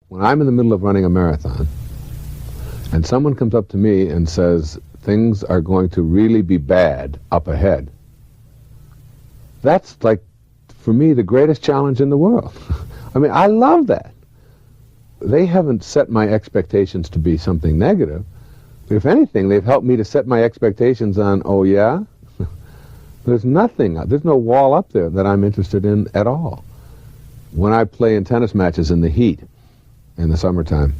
When I'm in the middle of running a marathon, and someone comes up to me and says, things are going to really be bad up ahead, that's like, for me, the greatest challenge in the world. I mean, I love that. They haven't set my expectations to be something negative. If anything, they've helped me to set my expectations on, oh yeah? There's nothing, there's no wall up there that I'm interested in at all. When I play in tennis matches in the heat, in the summertime,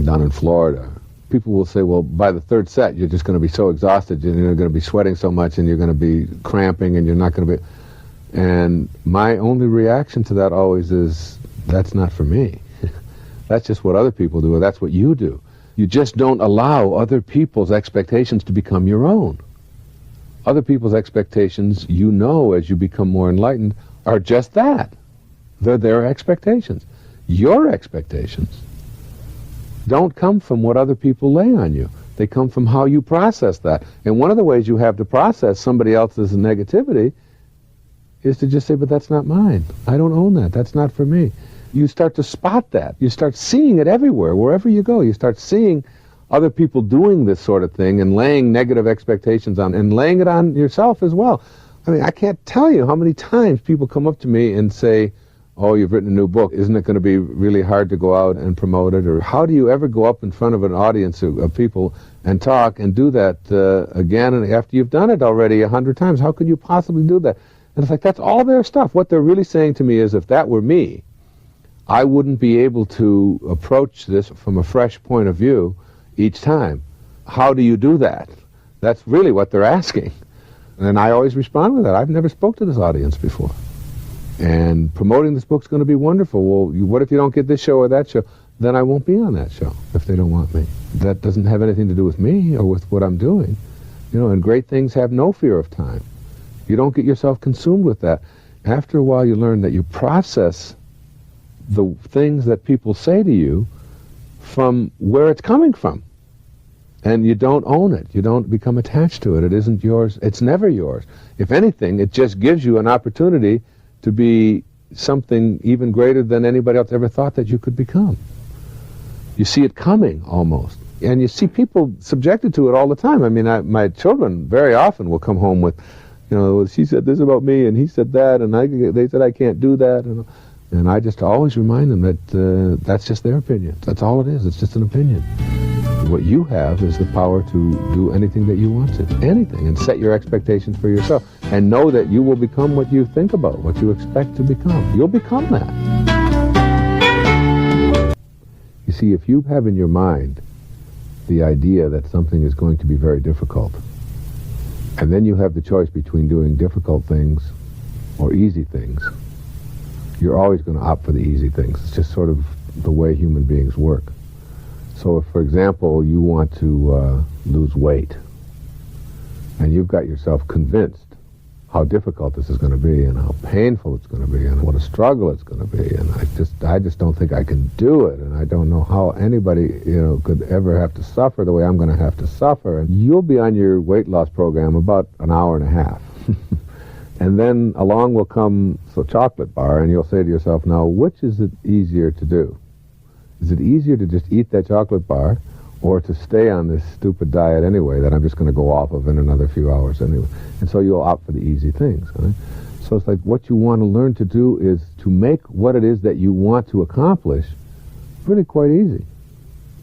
down in Florida, people will say, well, by the third set, you're just going to be so exhausted, you're going to be sweating so much, and you're going to be cramping, and you're not going to be... And my only reaction to that always is, that's not for me. That's just what other people do, or that's what you do. You just don't allow other people's expectations to become your own. Other people's expectations, you know, as you become more enlightened, are just that. They're their expectations. Your expectations don't come from what other people lay on you. They come from how you process that. And one of the ways you have to process somebody else's negativity is to just say, but that's not mine. I don't own that. That's not for me. You start to spot that. You start seeing it everywhere, wherever you go. You start seeing other people doing this sort of thing and laying negative expectations on, and laying it on yourself as well. I mean, I can't tell you how many times people come up to me and say, oh, you've written a new book. Isn't it going to be really hard to go out and promote it? Or how do you ever go up in front of an audience of people and talk and do that again and after you've done it already 100 times? How could you possibly do that? And it's like, that's all their stuff. What they're really saying to me is, if that were me, I wouldn't be able to approach this from a fresh point of view each time. How do you do that? That's really what they're asking. And I always respond with that. I've never spoke to this audience before. And promoting this book's going to be wonderful. Well, what if you don't get this show or that show? Then I won't be on that show if they don't want me. That doesn't have anything to do with me or with what I'm doing. You know, and great things have no fear of time. You don't get yourself consumed with that. After a while, you learn that you process the things that people say to you from where it's coming from. And you don't own it. You don't become attached to it. It isn't yours. It's never yours. If anything, it just gives you an opportunity to be something even greater than anybody else ever thought that you could become. You see it coming, almost. And you see people subjected to it all the time. I mean, my children very often will come home with, you know, she said this about me, and he said that, and they said I can't do that. And I just always remind them that that's just their opinion. That's all it is. It's just an opinion. What you have is the power to do anything that you want to. Anything. And set your expectations for yourself. And know that you will become what you think about, what you expect to become. You'll become that. You see, if you have in your mind the idea that something is going to be very difficult, and then you have the choice between doing difficult things or easy things, you're always going to opt for the easy things. It's just sort of the way human beings work. So if, for example, you want to lose weight, and you've got yourself convinced how difficult this is going to be, and how painful it's going to be, and what a struggle it's going to be, and I just don't think I can do it, and I don't know how anybody, you know, could ever have to suffer the way I'm going to have to suffer, and you'll be on your weight loss program about an hour and a half. And then along will come a chocolate bar, and you'll say to yourself, now, which is it easier to do? Is it easier to just eat that chocolate bar, or to stay on this stupid diet anyway that I'm just going to go off of in another few hours anyway? And so you'll opt for the easy things. Right? So it's like, what you want to learn to do is to make what it is that you want to accomplish really quite easy,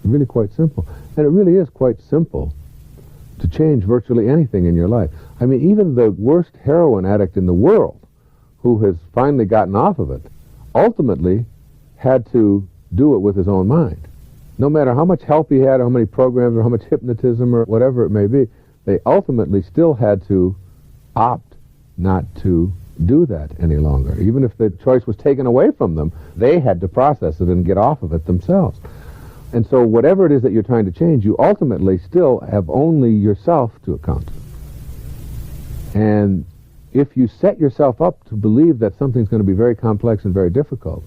really quite simple. And it really is quite simple to change virtually anything in your life. I mean, even the worst heroin addict in the world, who has finally gotten off of it, ultimately had to do it with his own mind. No matter how much help he had, or how many programs, or how much hypnotism, or whatever it may be, they ultimately still had to opt not to do that any longer. Even if the choice was taken away from them, they had to process it and get off of it themselves. And so whatever it is that you're trying to change, you ultimately still have only yourself to account to. And if you set yourself up to believe that something's going to be very complex and very difficult,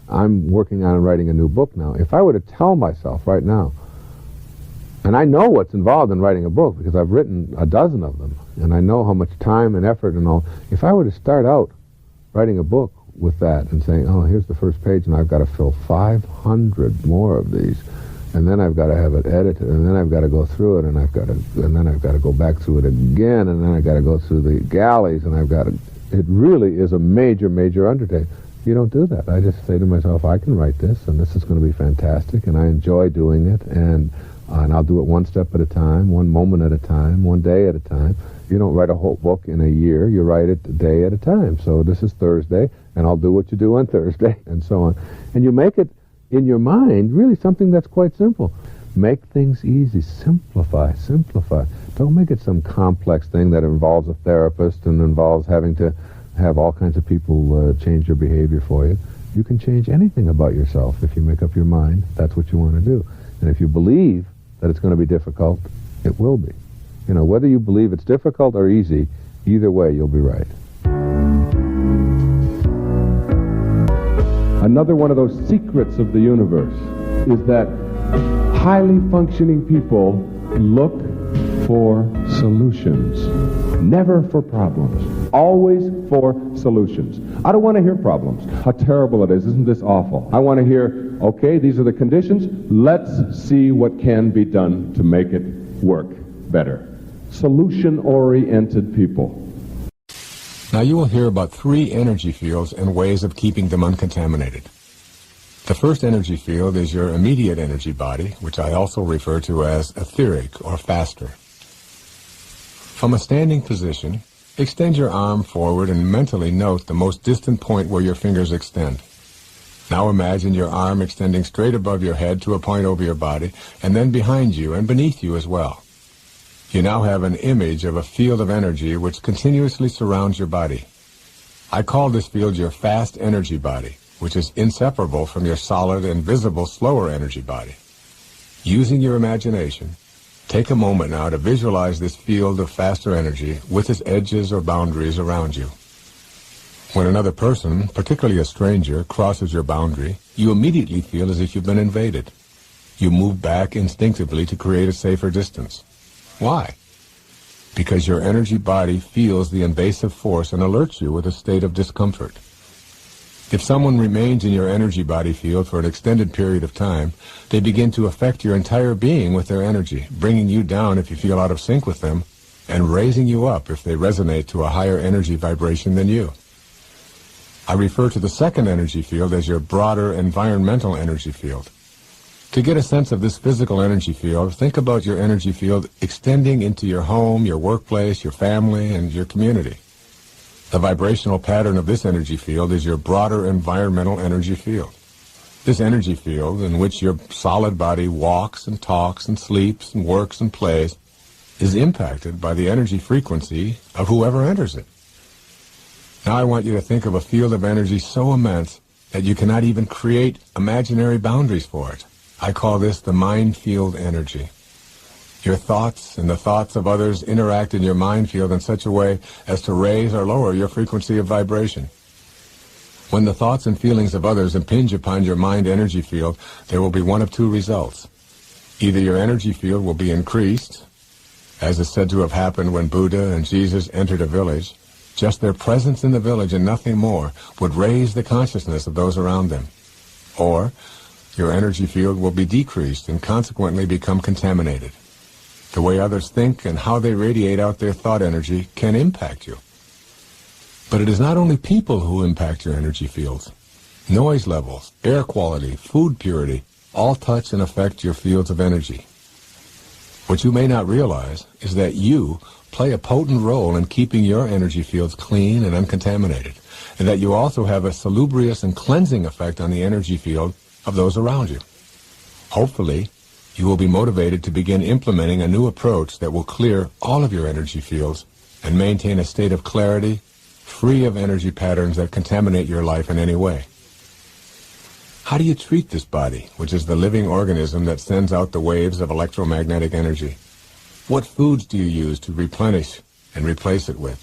I'm working on writing a new book now. If I were to tell myself right now, and I know what's involved in writing a book because I've written a dozen of them, and I know how much time and effort and all, if I were to start out writing a book with that and saying, oh, here's the first page, and I've got to fill 500 more of these, and then I've got to have it edited, and then I've got to go through it, and then I've got to go back through it again, and then I've got to go through the galleys, and it really is a major, major undertaking. You don't do that. I just say to myself, I can write this, and this is going to be fantastic, and I enjoy doing it, and I'll do it one step at a time, one moment at a time, one day at a time. You don't write a whole book in a year. You write it a day at a time. So this is Thursday, and I'll do what you do on Thursday, and so on. And you make it, in your mind, really something that's quite simple. Make things easy. Simplify, simplify. Don't make it some complex thing that involves a therapist and involves having to have all kinds of people change your behavior for you. You can change anything about yourself if you make up your mind that's what you want to do. And if you believe that it's going to be difficult, it will be. You know, whether you believe it's difficult or easy, either way you'll be right. Another one of those secrets of the universe is that highly functioning people look for solutions. Never for problems. Always for solutions. I don't want to hear problems. How terrible it is. Isn't this awful? I want to hear, okay, these are the conditions. Let's see what can be done to make it work better. Solution-oriented people. Now you will hear about 3 energy fields and ways of keeping them uncontaminated. The first energy field is your immediate energy body, which I also refer to as etheric or faster. From a standing position, extend your arm forward and mentally note the most distant point where your fingers extend. Now imagine your arm extending straight above your head to a point over your body, and then behind you and beneath you as well. You now have an image of a field of energy which continuously surrounds your body. I call this field your fast energy body, which is inseparable from your solid and visible slower energy body. Using your imagination, take a moment now to visualize this field of faster energy with its edges or boundaries around you. When another person, particularly a stranger, crosses your boundary, you immediately feel as if you've been invaded. You move back instinctively to create a safer distance. Why? Because your energy body feels the invasive force and alerts you with a state of discomfort. If someone remains in your energy body field for an extended period of time, they begin to affect your entire being with their energy, bringing you down if you feel out of sync with them, and raising you up if they resonate to a higher energy vibration than you. I refer to the second energy field as your broader environmental energy field. To get a sense of this physical energy field, think about your energy field extending into your home, your workplace, your family, and your community. The vibrational pattern of this energy field is your broader environmental energy field. This energy field, in which your solid body walks and talks and sleeps and works and plays, is impacted by the energy frequency of whoever enters it. Now I want you to think of a field of energy so immense that you cannot even create imaginary boundaries for it. I call this the mind field energy. Your thoughts and the thoughts of others interact in your mind field in such a way as to raise or lower your frequency of vibration. When the thoughts and feelings of others impinge upon your mind energy field, there will be one of 2 results. Either your energy field will be increased, as is said to have happened when Buddha and Jesus entered a village. Just their presence in the village and nothing more would raise the consciousness of those around them. Or your energy field will be decreased and consequently become contaminated. The way others think and how they radiate out their thought energy can impact you. But it is not only people who impact your energy fields. Noise levels, air quality, food purity, all touch and affect your fields of energy. What you may not realize is that you play a potent role in keeping your energy fields clean and uncontaminated, and that you also have a salubrious and cleansing effect on the energy field of those around you. Hopefully, you will be motivated to begin implementing a new approach that will clear all of your energy fields and maintain a state of clarity, free of energy patterns that contaminate your life in any way. How do you treat this body, which is the living organism that sends out the waves of electromagnetic energy? What foods do you use to replenish and replace it with?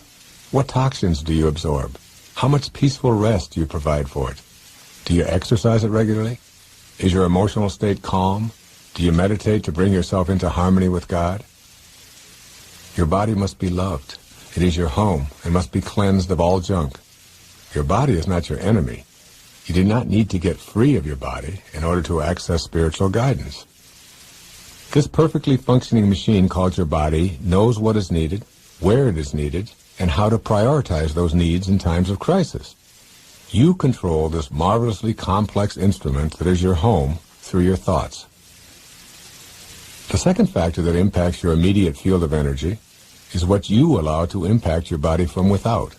What toxins do you absorb? How much peaceful rest do you provide for it? Do you exercise it regularly? Is your emotional state calm? Do you meditate to bring yourself into harmony with God? Your body must be loved. It is your home and must be cleansed of all junk. Your body is not your enemy. You do not need to get free of your body in order to access spiritual guidance. This perfectly functioning machine called your body knows what is needed, where it is needed, and how to prioritize those needs in times of crisis. You control this marvelously complex instrument that is your home through your thoughts. The second factor that impacts your immediate field of energy is what you allow to impact your body from without.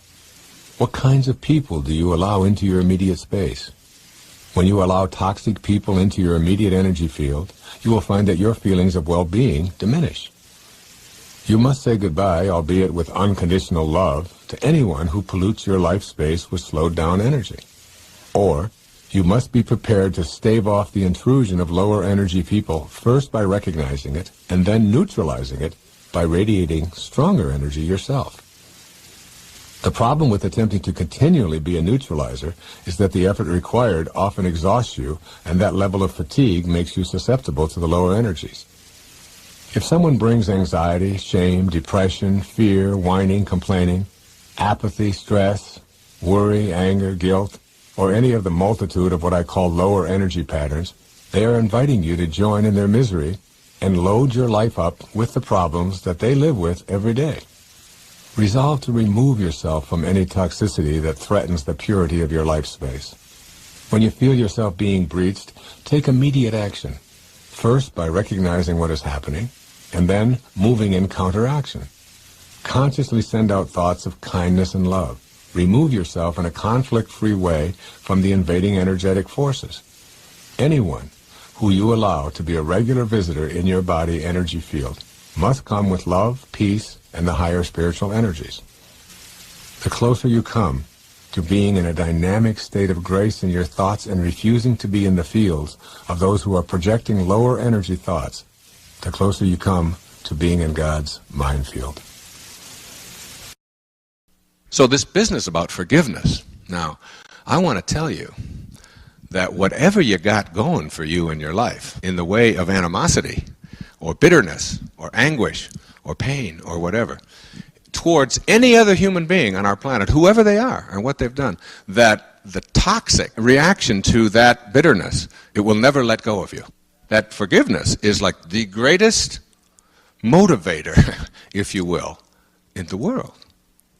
What kinds of people do you allow into your immediate space? When you allow toxic people into your immediate energy field, you will find that your feelings of well-being diminish. You must say goodbye, albeit with unconditional love, to anyone who pollutes your life space with slowed-down energy. Or, you must be prepared to stave off the intrusion of lower energy people first by recognizing it, and then neutralizing it by radiating stronger energy yourself. The problem with attempting to continually be a neutralizer is that the effort required often exhausts you, and that level of fatigue makes you susceptible to the lower energies. If someone brings anxiety, shame, depression, fear, whining, complaining, apathy, stress, worry, anger, guilt, or any of the multitude of what I call lower energy patterns, they are inviting you to join in their misery and load your life up with the problems that they live with every day. Resolve to remove yourself from any toxicity that threatens the purity of your life space. When you feel yourself being breached, take immediate action, first by recognizing what is happening, and then moving in counteraction. Consciously send out thoughts of kindness and love. Remove yourself in a conflict-free way from the invading energetic forces. Anyone who you allow to be a regular visitor in your body energy field must come with love, peace, and the higher spiritual energies. The closer you come to being in a dynamic state of grace in your thoughts and refusing to be in the fields of those who are projecting lower energy thoughts, the closer you come to being in God's mind field. So this business about forgiveness, now, I want to tell you that whatever you got going for you in your life, in the way of animosity, or bitterness, or anguish, or pain, or whatever, towards any other human being on our planet, whoever they are and what they've done, that the toxic reaction to that bitterness, it will never let go of you. That forgiveness is like the greatest motivator, if you will, in the world.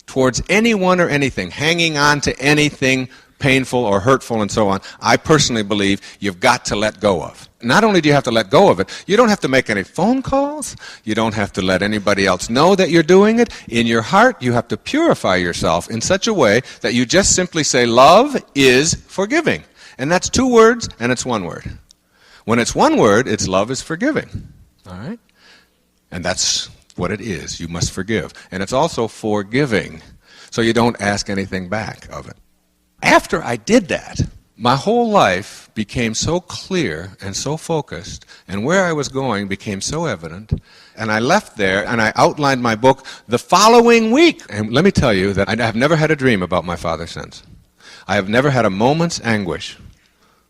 Towards anyone or anything, hanging on to anything painful or hurtful and so on, I personally believe you've got to let go of. Not only do you have to let go of it, you don't have to make any phone calls, you don't have to let anybody else know that you're doing it. In your heart, you have to purify yourself in such a way that you just simply say, love is forgiving. And that's 2 words, and it's 1 word. When it's 1 word, it's love is forgiving. All right? And that's what it is. You must forgive. And it's also forgiving, so you don't ask anything back of it. After I did that, my whole life became so clear and so focused, and where I was going became so evident, and I left there and I outlined my book the following week. And let me tell you that I have never had a dream about my father since. I have never had a moment's anguish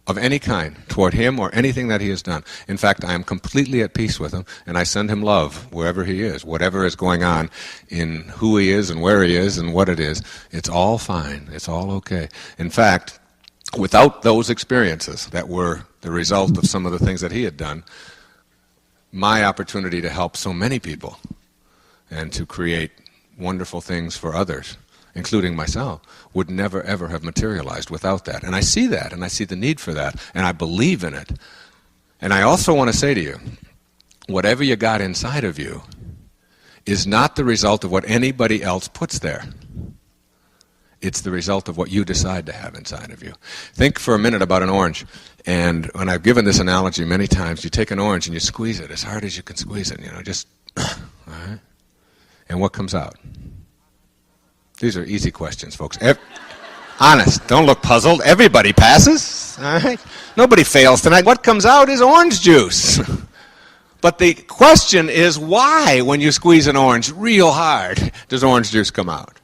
of any kind toward him or anything that he has done. In fact, I am completely at peace with him, and I send him love wherever he is, whatever is going on in who he is and where he is and what it is. It's all fine. It's all okay. In fact, without those experiences that were the result of some of the things that he had done, my opportunity to help so many people and to create wonderful things for others, including myself, would never ever have materialized without that. And I see that, and I see the need for that, and I believe in it. And I also want to say to you, whatever you got inside of you is not the result of what anybody else puts there. It's the result of what you decide to have inside of you. Think for a minute about an orange. And when I've given this analogy many times, you take an orange and you squeeze it as hard as you can squeeze it, just, all right? And what comes out? These are easy questions, folks. Honest, don't look puzzled. Everybody passes, all right? Nobody fails tonight. What comes out is orange juice. But the question is, why, when you squeeze an orange real hard, does orange juice come out?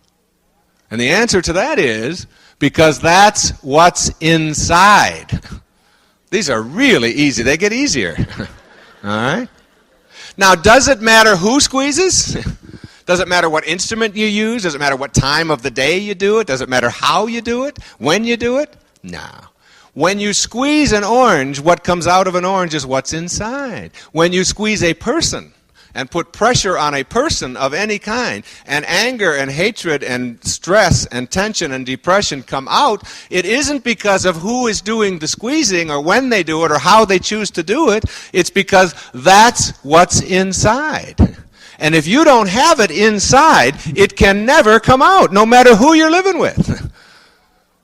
And the answer to that is because that's what's inside. These are really easy. They get easier. All right? Now, does it matter who squeezes? Does it matter what instrument you use? Does it matter what time of the day you do it? Does it matter how you do it? When you do it? No. When you squeeze an orange, what comes out of an orange is what's inside. When you squeeze a person and put pressure on a person of any kind, and anger and hatred and stress and tension and depression come out, it isn't because of who is doing the squeezing or when they do it or how they choose to do it. It's because that's what's inside. And if you don't have it inside, it can never come out, no matter who you're living with.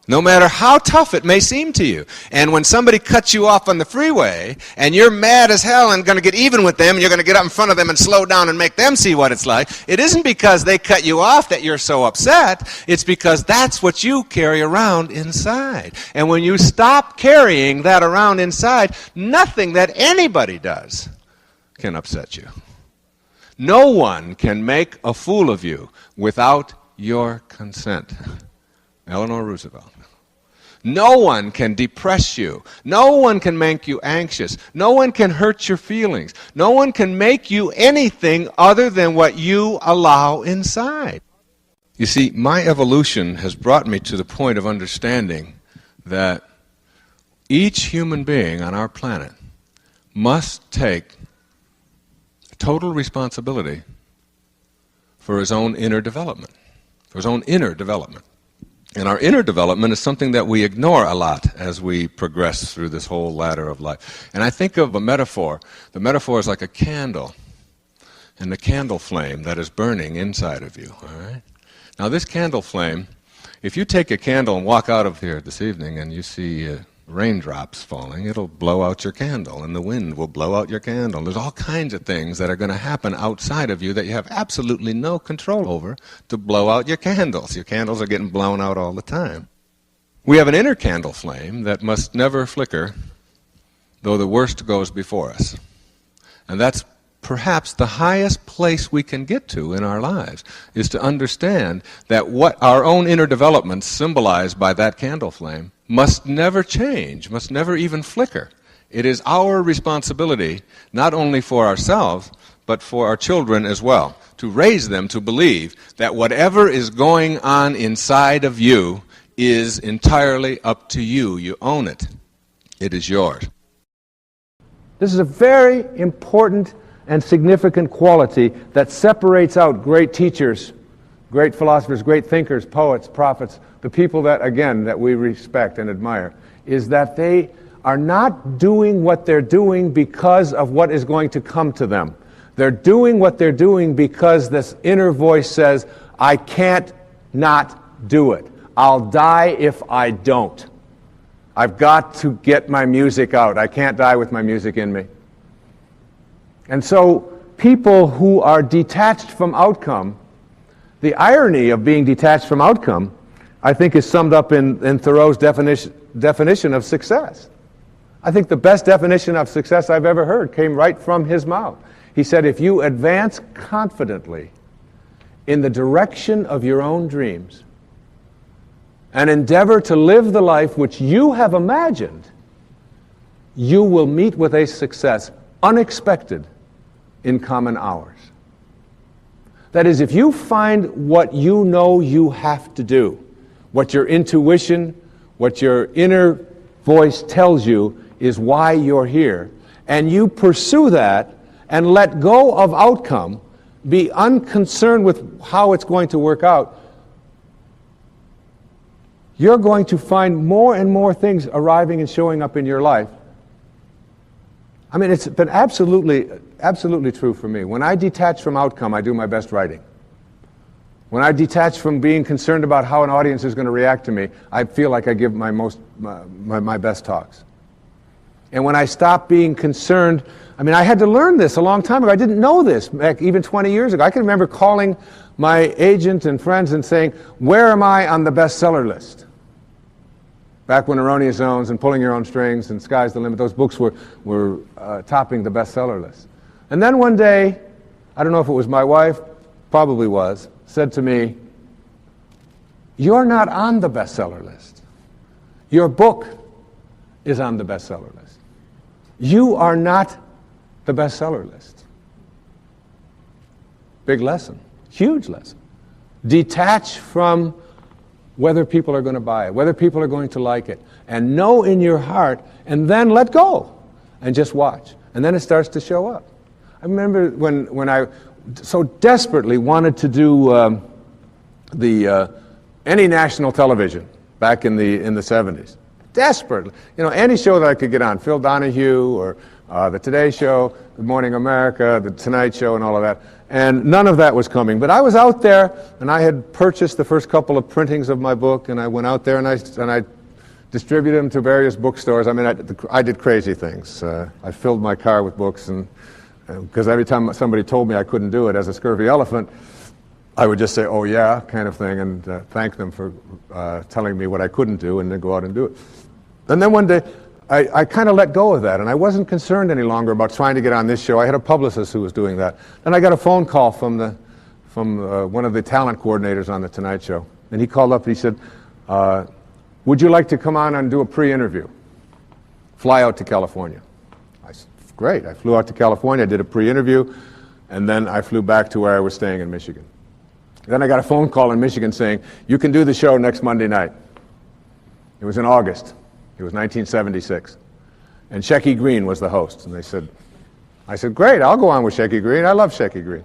No matter how tough it may seem to you. And when somebody cuts you off on the freeway, and you're mad as hell and going to get even with them, and you're going to get up in front of them and slow down and make them see what it's like, it isn't because they cut you off that you're so upset. It's because that's what you carry around inside. And when you stop carrying that around inside, nothing that anybody does can upset you. No one can make a fool of you without your consent. Eleanor Roosevelt. No one can depress you. No one can make you anxious. No one can hurt your feelings. No one can make you anything other than what you allow inside. You see, my evolution has brought me to the point of understanding that each human being on our planet must take total responsibility for his own inner development, for his own inner development. And our inner development is something that we ignore a lot as we progress through this whole ladder of life. And I think of a metaphor. The metaphor is like a candle, and the candle flame that is burning inside of you. All right? Now this candle flame, if you take a candle and walk out of here this evening and you see raindrops falling, it'll blow out your candle, and the wind will blow out your candle. There's all kinds of things that are going to happen outside of you that you have absolutely no control over to blow out your candles. Your candles are getting blown out all the time. We have an inner candle flame that must never flicker, though the worst goes before us. And that's perhaps the highest place we can get to in our lives, is to understand that what our own inner development, symbolized by that candle flame, must never change, must never even flicker. It is our responsibility, not only for ourselves, but for our children as well, to raise them to believe that whatever is going on inside of you is entirely up to you. You own it. It is yours. This is a very important and significant quality that separates out great teachers, great philosophers, great thinkers, poets, prophets, the people that, again, that we respect and admire, is that they are not doing what they're doing because of what is going to come to them. They're doing what they're doing because this inner voice says, I can't not do it. I'll die if I don't. I've got to get my music out. I can't die with my music in me. And so people who are detached from outcome, the irony of being detached from outcome, I think, is summed up in Thoreau's definition of success. I think the best definition of success I've ever heard came right from his mouth. He said, if you advance confidently in the direction of your own dreams and endeavor to live the life which you have imagined, you will meet with a success unexpected in common hours. That is, if you find what you know you have to do, what your intuition, what your inner voice tells you is why you're here, and you pursue that and let go of outcome, be unconcerned with how it's going to work out, you're going to find more and more things arriving and showing up in your life. I mean, it's been absolutely true for me. When I detach from outcome, I do my best writing. When I detach from being concerned about how an audience is going to react to me, I feel like I give my best talks. And when I stop being concerned, I mean, I had to learn this a long time ago. I didn't know this back even 20 years ago. I can remember calling my agent and friends and saying, where am I on the bestseller list? Back when Erroneous Zones and Pulling Your Own Strings and Sky's the Limit, those books were topping the bestseller list. And then one day, I don't know if it was my wife, probably was, said to me, you're not on the bestseller list. Your book is on the bestseller list. You are not the bestseller list. Big lesson. Huge lesson. Detach from whether people are going to buy it, whether people are going to like it, and know in your heart, and then let go and just watch. And then it starts to show up. I remember when I so desperately wanted to do any national television back in the 70s. Desperately. You know, any show that I could get on, Phil Donahue or the Today Show, Good Morning America, the Tonight Show, and all of that. And none of that was coming. But I was out there, and I had purchased the first couple of printings of my book, and I went out there and I distributed them to various bookstores. I mean, I did crazy things. I filled my car with books, and because every time somebody told me I couldn't do it as a scurvy elephant, I would just say, oh yeah, kind of thing, and thank them for telling me what I couldn't do, and then go out and do it. And then one day, I kind of let go of that, and I wasn't concerned any longer about trying to get on this show. I had a publicist who was doing that. Then I got a phone call from one of the talent coordinators on The Tonight Show, and he called up and he said, would you like to come on and do a pre-interview? Fly out to California. I said, great. I flew out to California, I did a pre-interview, and then I flew back to where I was staying in Michigan. Then I got a phone call in Michigan saying, you can do the show next Monday night. It was in August. It was 1976. And Shecky Greene was the host. And I said, great, I'll go on with Shecky Greene. I love Shecky Greene.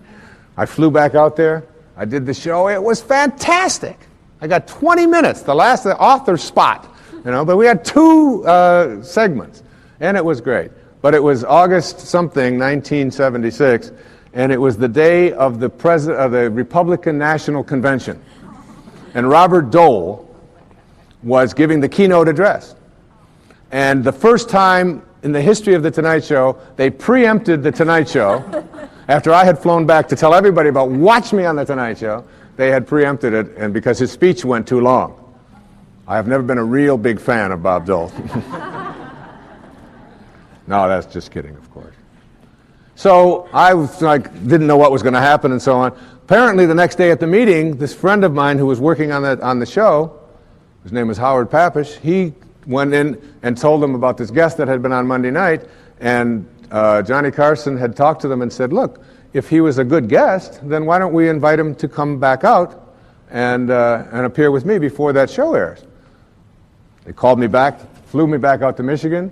I flew back out there. I did the show. It was fantastic. I got 20 minutes, the author spot, you know, but we had 2 segments. And it was great. But it was August something, 1976, and it was the day of the Republican National Convention. And Robert Dole was giving the keynote address. And the first time in the history of The Tonight Show, they preempted The Tonight Show. After I had flown back to tell everybody about watch me on The Tonight Show, they had preempted it, and because his speech went too long. I have never been a real big fan of Bob Dole. No, that's just kidding, of course. So I was didn't know what was going to happen and so on. Apparently the next day at the meeting, this friend of mine who was working on the show, his name was Howard Papish, he went in and told them about this guest that had been on Monday night, and Johnny Carson had talked to them and said, look, if he was a good guest, then why don't we invite him to come back out and appear with me before that show airs. They called me back, flew me back out to Michigan,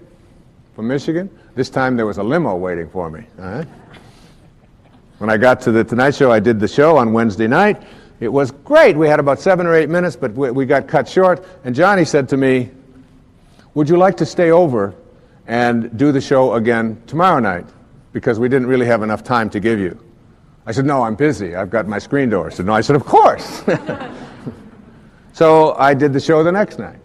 from Michigan. This time there was a limo waiting for me. When I got to the Tonight Show, I did the show on Wednesday night. It was great. We had about 7 or 8 minutes, but we got cut short. And Johnny said to me, would you like to stay over and do the show again tomorrow night? Because we didn't really have enough time to give you. I said, no, I'm busy. I've got my screen door. I said, no. I said, of course. So I did the show the next night.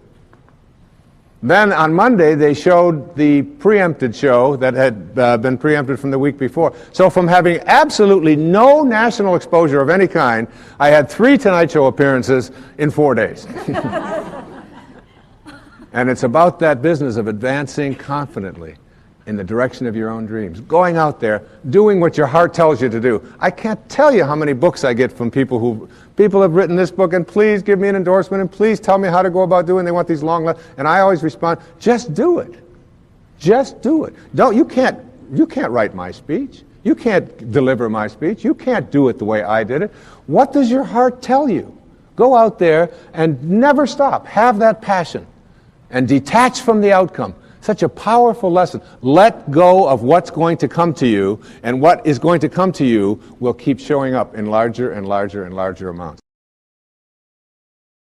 Then on Monday, they showed the preempted show that had been preempted from the week before. So from having absolutely no national exposure of any kind, I had 3 Tonight Show appearances in 4 days. And it's about that business of advancing confidently in the direction of your own dreams. Going out there, doing what your heart tells you to do. I can't tell you how many books I get from people have written this book, and please give me an endorsement, and please tell me how to go about doing. They want these long letters, and I always respond, just do it. Just do it. You can't write my speech. You can't deliver my speech. You can't do it the way I did it. What does your heart tell you? Go out there and never stop. Have that passion and detach from the outcome. Such a powerful lesson. Let go of what's going to come to you, and what is going to come to you will keep showing up in larger and larger and larger amounts.